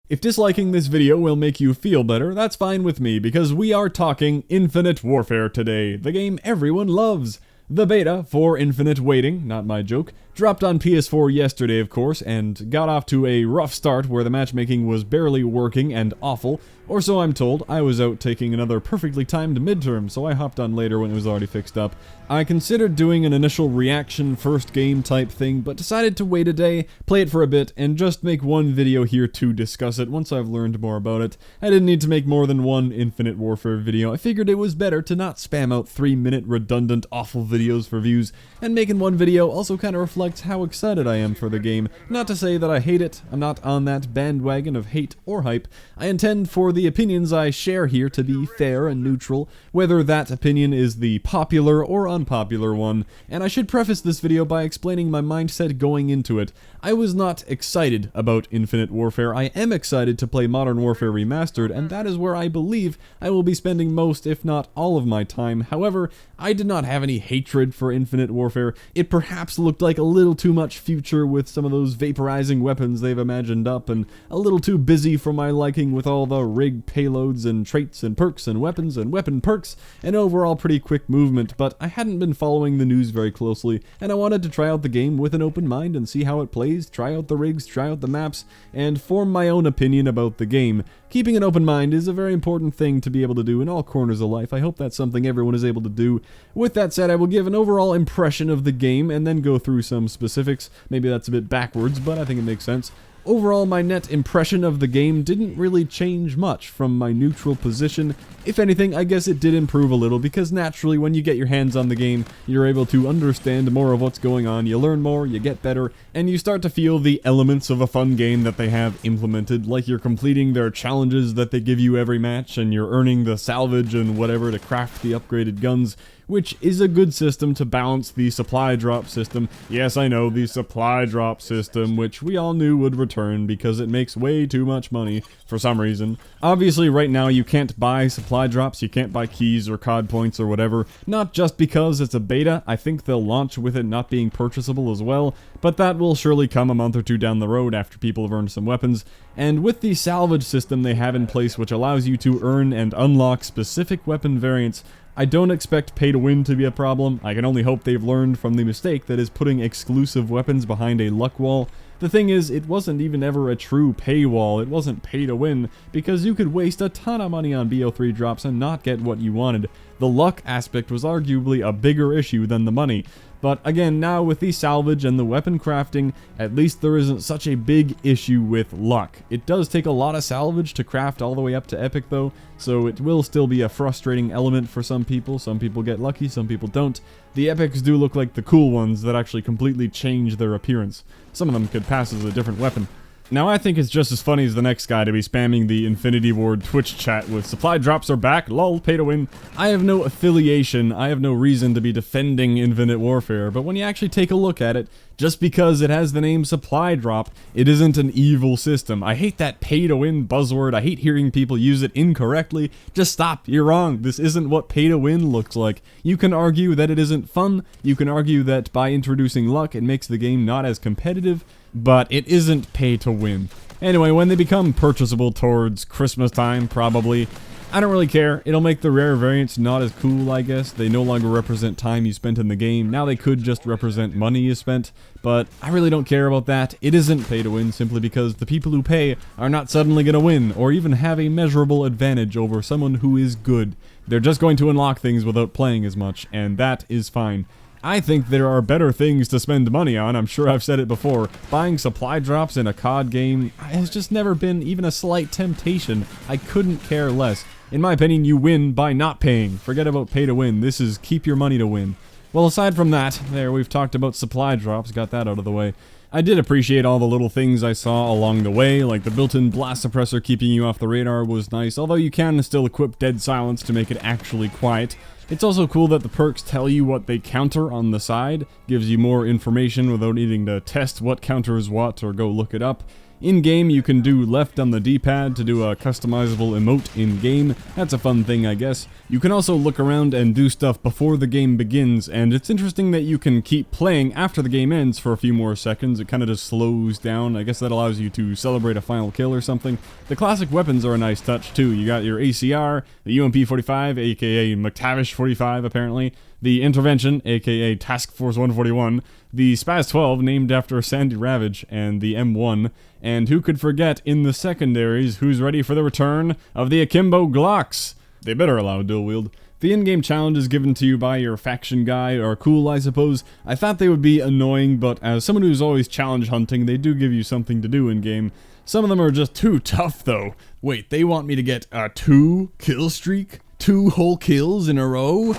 If disliking this video will make you feel better, that's fine with me, because we are talking Infinite Warfare today, the game everyone loves. The beta for Infinite Waiting, not my joke, dropped on PS4 yesterday of course, and got off to a rough start where the matchmaking was barely working and awful, or so I'm told. I was out taking another perfectly timed midterm, so I hopped on later when it was already fixed up. I considered doing an initial reaction first game type thing, but decided to wait a day, play it for a bit, and just make one video here to discuss it once I've learned more about it. I didn't need to make more than one Infinite Warfare video. I figured it was better to not spam out 3-minute redundant awful videos for views, and making one video also kind of reflects how excited I am for the game. Not to say that I hate it, I'm not on that bandwagon of hate or hype. I intend for the opinions I share here to be fair and neutral, whether that opinion is the popular or unpopular one, and I should preface this video by explaining my mindset going into it. I was not excited about Infinite Warfare. I am excited to play Modern Warfare Remastered, and that is where I believe I will be spending most, if not all of my time. However, I did not have any hatred for Infinite Warfare. It perhaps looked like a little too much future with some of those vaporizing weapons they've imagined up, and a little too busy for my liking with all the rig payloads and traits and perks and weapon perks, and overall pretty quick movement, but I hadn't been following the news very closely, and I wanted to try out the game with an open mind and see how it plays, try out the rigs, try out the maps, and form my own opinion about the game. Keeping an open mind is a very important thing to be able to do in all corners of life. I hope that's something everyone is able to do. With that said, I will give an overall impression of the game and then go through some specifics. Maybe that's a bit backwards, but I think it makes sense. Overall, my net impression of the game didn't really change much from my neutral position. If anything, I guess it did improve a little, because naturally when you get your hands on the game, you're able to understand more of what's going on, you learn more, you get better, and you start to feel the elements of a fun game that they have implemented, like you're completing their challenges that they give you every match, and you're earning the salvage and whatever to craft the upgraded guns, which is a good system to balance the supply drop system. Yes, I know, the supply drop system, which we all knew would return because it makes way too much money for some reason. Obviously, right now you can't buy supply drops, you can't buy keys or COD points or whatever, not just because it's a beta. I think they'll launch with it not being purchasable as well, but that will surely come a month or two down the road after people have earned some weapons. And with the salvage system they have in place, which allows you to earn and unlock specific weapon variants, I don't expect pay to win to be a problem. I can only hope they've learned from the mistake that is putting exclusive weapons behind a luck wall. The thing is, it wasn't even ever a true paywall. It wasn't pay to win, because you could waste a ton of money on BO3 drops and not get what you wanted. The luck aspect was arguably a bigger issue than the money. But again, now with the salvage and the weapon crafting, at least there isn't such a big issue with luck. It does take a lot of salvage to craft all the way up to epic though, so it will still be a frustrating element for some people. Some people get lucky, some people don't. The epics do look like the cool ones that actually completely change their appearance. Some of them could pass as a different weapon. Now I think it's just as funny as the next guy to be spamming the Infinity Ward Twitch chat with "supply drops are back, lol, pay to win." I have no affiliation, I have no reason to be defending Infinite Warfare, but when you actually take a look at it, just because it has the name supply drop, it isn't an evil system. I hate that pay to win buzzword, I hate hearing people use it incorrectly. Just stop, you're wrong, this isn't what pay to win looks like. You can argue that it isn't fun, you can argue that by introducing luck it makes the game not as competitive, but it isn't pay to win. Anyway, when they become purchasable towards Christmas time, probably, I don't really care. It'll make the rare variants not as cool, I guess. They no longer represent time you spent in the game. Now they could just represent money you spent, but I really don't care about that. It isn't pay to win simply because the people who pay are not suddenly going to win or even have a measurable advantage over someone who is good. They're just going to unlock things without playing as much, and that is fine. I think there are better things to spend money on. I'm sure I've said it before. Buying supply drops in a COD game has just never been even a slight temptation. I couldn't care less. In my opinion, you win by not paying. Forget about pay to win. This is keep your money to win. Well, aside from that, we've talked about supply drops, got that out of the way. I did appreciate all the little things I saw along the way, like the built-in blast suppressor keeping you off the radar was nice, although you can still equip dead silence to make it actually quiet. It's also cool that the perks tell you what they counter on the side, gives you more information without needing to test what counters what or go look it up. In-game, you can do left on the D-pad to do a customizable emote in-game. That's a fun thing, I guess. You can also look around and do stuff before the game begins, and it's interesting that you can keep playing after the game ends for a few more seconds. It kind of just slows down. I guess that allows you to celebrate a final kill or something. The classic weapons are a nice touch, too. You got your ACR, the UMP-45, aka McTavish-45, apparently, the Intervention, aka Task Force 141, the Spaz-12, named after Sandy Ravage, and the M1, and who could forget, in the secondaries, who's ready for the return of the Akimbo Glocks? They better allow dual wield. The in-game challenges given to you by your faction guy are cool, I suppose. I thought they would be annoying, but as someone who's always challenge hunting, they do give you something to do in-game. Some of them are just too tough, though. Wait, they want me to get a 2-kill streak? 2 whole kills in a row?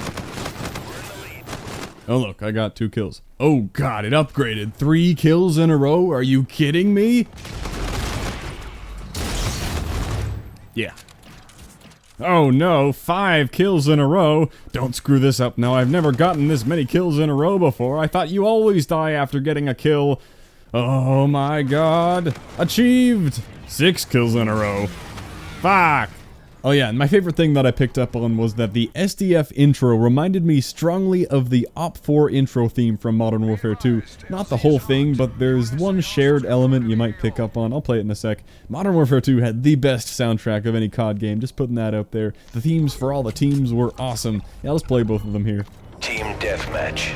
Oh look, I got 2 kills. Oh god, it upgraded. 3 kills in a row? Are you kidding me? Yeah. Oh no, 5 kills in a row. Don't screw this up now. I've never gotten this many kills in a row before. I thought you always die after getting a kill. Oh my god. Achieved! 6 kills in a row. Fuck! Oh yeah, and my favorite thing that I picked up on was that the SDF intro reminded me strongly of the OP4 intro theme from Modern Warfare 2. Not the whole thing, but there's one shared element you might pick up on. I'll play it in a sec. Modern Warfare 2 had the best soundtrack of any COD game, just putting that out there. The themes for all the teams were awesome. Yeah, let's play both of them here. Team Deathmatch.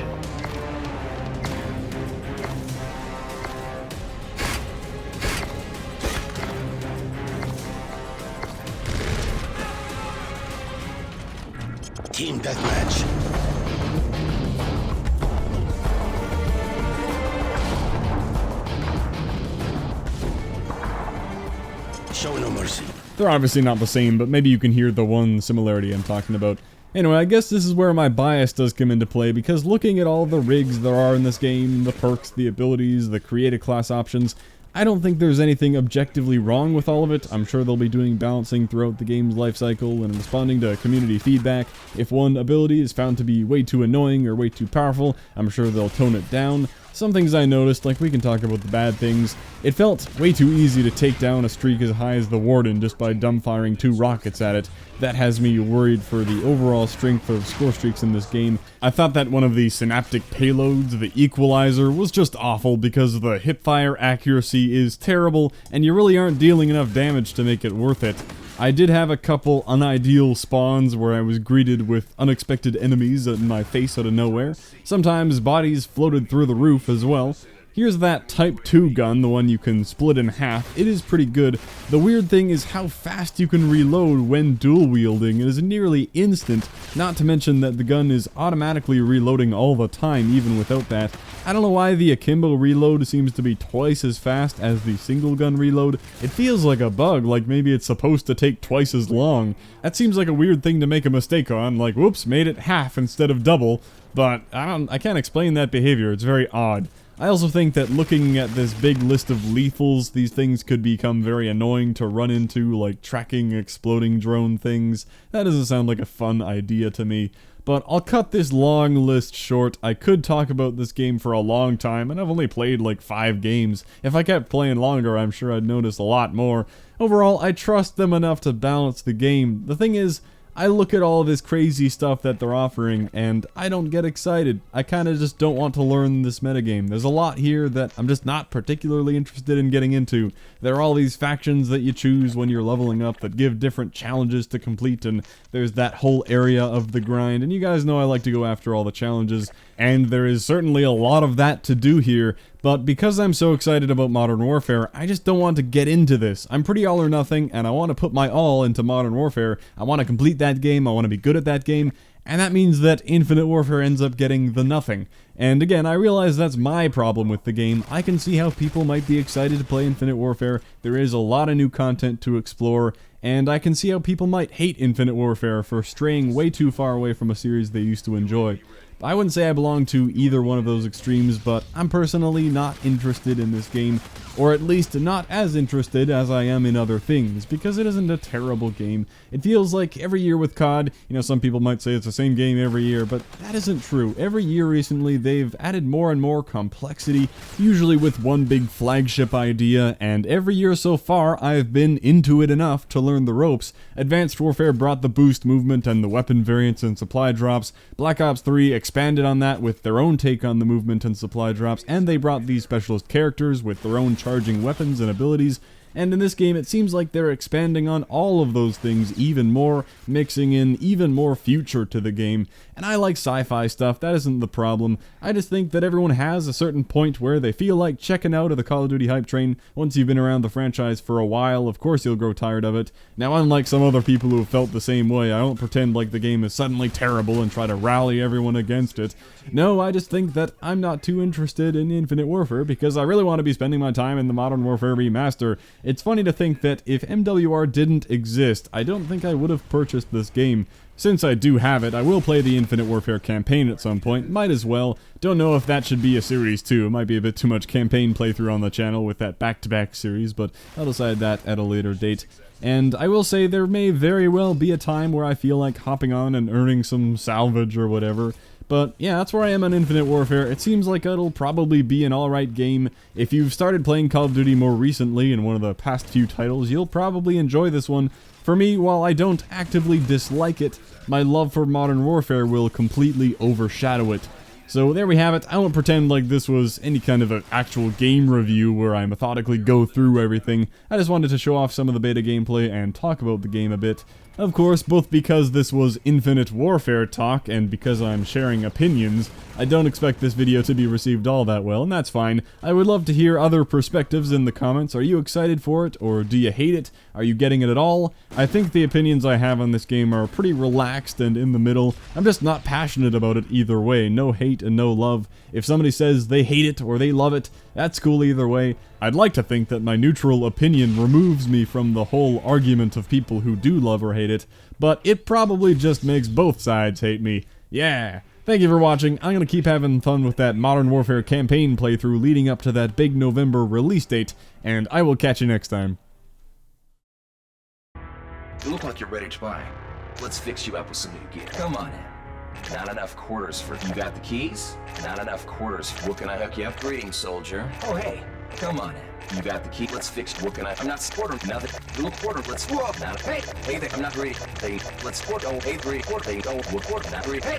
Team Deathmatch. Show no mercy. They're obviously not the same, but maybe you can hear the one similarity I'm talking about. Anyway, I guess this is where my bias does come into play, because looking at all the rigs there are in this game, the perks, the abilities, the creative class options, I don't think there's anything objectively wrong with all of it. I'm sure they'll be doing balancing throughout the game's life cycle and responding to community feedback. If one ability is found to be way too annoying or way too powerful, I'm sure they'll tone it down. Some things I noticed, like we can talk about the bad things. It felt way too easy to take down a streak as high as the Warden just by dumbfiring 2 rockets at it. That has me worried for the overall strength of score streaks in this game. I thought that one of the synaptic payloads, the equalizer, was just awful because the hipfire accuracy is terrible and you really aren't dealing enough damage to make it worth it. I did have a couple unideal spawns where I was greeted with unexpected enemies in my face out of nowhere. Sometimes bodies floated through the roof as well. Here's that Type 2 gun, the one you can split in half. It is pretty good. The weird thing is how fast you can reload when dual wielding. It is nearly instant, not to mention that the gun is automatically reloading all the time even without that. I don't know why the Akimbo reload seems to be twice as fast as the single gun reload. It feels like a bug, like maybe it's supposed to take twice as long. That seems like a weird thing to make a mistake on, like whoops, made it half instead of double, but I can't explain that behavior. It's very odd. I also think that looking at this big list of lethals, these things could become very annoying to run into, like tracking exploding drone things. That doesn't sound like a fun idea to me. But I'll cut this long list short. I could talk about this game for a long time, and I've only played like 5 games. If I kept playing longer, I'm sure I'd notice a lot more. Overall, I trust them enough to balance the game. The thing is, I look at all this crazy stuff that they're offering, and I don't get excited. I kinda just don't want to learn this metagame. There's a lot here that I'm just not particularly interested in getting into. There are all these factions that you choose when you're leveling up that give different challenges to complete, and there's that whole area of the grind, and you guys know I like to go after all the challenges, and there is certainly a lot of that to do here. But because I'm so excited about Modern Warfare, I just don't want to get into this. I'm pretty all or nothing, and I want to put my all into Modern Warfare. I want to complete that game, I want to be good at that game, and that means that Infinite Warfare ends up getting the nothing. And again, I realize that's my problem with the game. I can see how people might be excited to play Infinite Warfare. There is a lot of new content to explore, and I can see how people might hate Infinite Warfare for straying way too far away from a series they used to enjoy. I wouldn't say I belong to either one of those extremes, but I'm personally not interested in this game, or at least not as interested as I am in other things, because it isn't a terrible game. It feels like every year with COD, some people might say it's the same game every year, but that isn't true. Every year recently, they've added more and more complexity, usually with one big flagship idea, and every year so far, I've been into it enough to learn the ropes. Advanced Warfare brought the boost movement and the weapon variants and supply drops. Black Ops 3 expanded on that with their own take on the movement and supply drops, and they brought these specialist characters with their own charging weapons and abilities. And in this game, it seems like they're expanding on all of those things even more, mixing in even more future to the game. And I like sci-fi stuff, that isn't the problem. I just think that everyone has a certain point where they feel like checking out of the Call of Duty hype train. Once you've been around the franchise for a while, of course you'll grow tired of it. Now, unlike some other people who have felt the same way, I don't pretend like the game is suddenly terrible and try to rally everyone against it. No, I just think that I'm not too interested in Infinite Warfare because I really want to be spending my time in the Modern Warfare Remaster. It's funny to think that if MWR didn't exist, I don't think I would have purchased this game. Since I do have it, I will play the Infinite Warfare campaign at some point, might as well. Don't know if that should be a series too, it might be a bit too much campaign playthrough on the channel with that back-to-back series, but I'll decide that at a later date. And I will say there may very well be a time where I feel like hopping on and earning some salvage or whatever. But yeah, that's where I am on Infinite Warfare. It seems like it'll probably be an alright game. If you've started playing Call of Duty more recently in one of the past few titles, you'll probably enjoy this one. For me, while I don't actively dislike it, my love for Modern Warfare will completely overshadow it. So there we have it. I won't pretend like this was any kind of an actual game review where I methodically go through everything. I just wanted to show off some of the beta gameplay and talk about the game a bit. Of course, both because this was Infinite Warfare talk and because I'm sharing opinions, I don't expect this video to be received all that well, and that's fine. I would love to hear other perspectives in the comments. Are you excited for it, or do you hate it? Are you getting it at all? I think the opinions I have on this game are pretty relaxed and in the middle. I'm just not passionate about it either way. No hate and no love. If somebody says they hate it or they love it, that's cool either way. I'd like to think that my neutral opinion removes me from the whole argument of people who do love or hate it, but it probably just makes both sides hate me. Yeah. Thank you for watching. I'm going to keep having fun with that Modern Warfare campaign playthrough leading up to that big November release date, and I will catch you next time. You look like you're ready to buy. Let's fix you up with some new gear. Come on in. Not enough quarters for... You got the keys? Not enough quarters. What can I hook you up? Greetings, soldier. Oh, hey. Come on in. You got the key? Let's fix... What can I... I'm not supporting nothing. Little quarter. Let's... Whoa. Not... Hey. Hey there. I'm not ready. Hey. Let's... Quarter. Oh, hey, 3 quarter. Hey. Oh, what quarter? Not ready. Hey.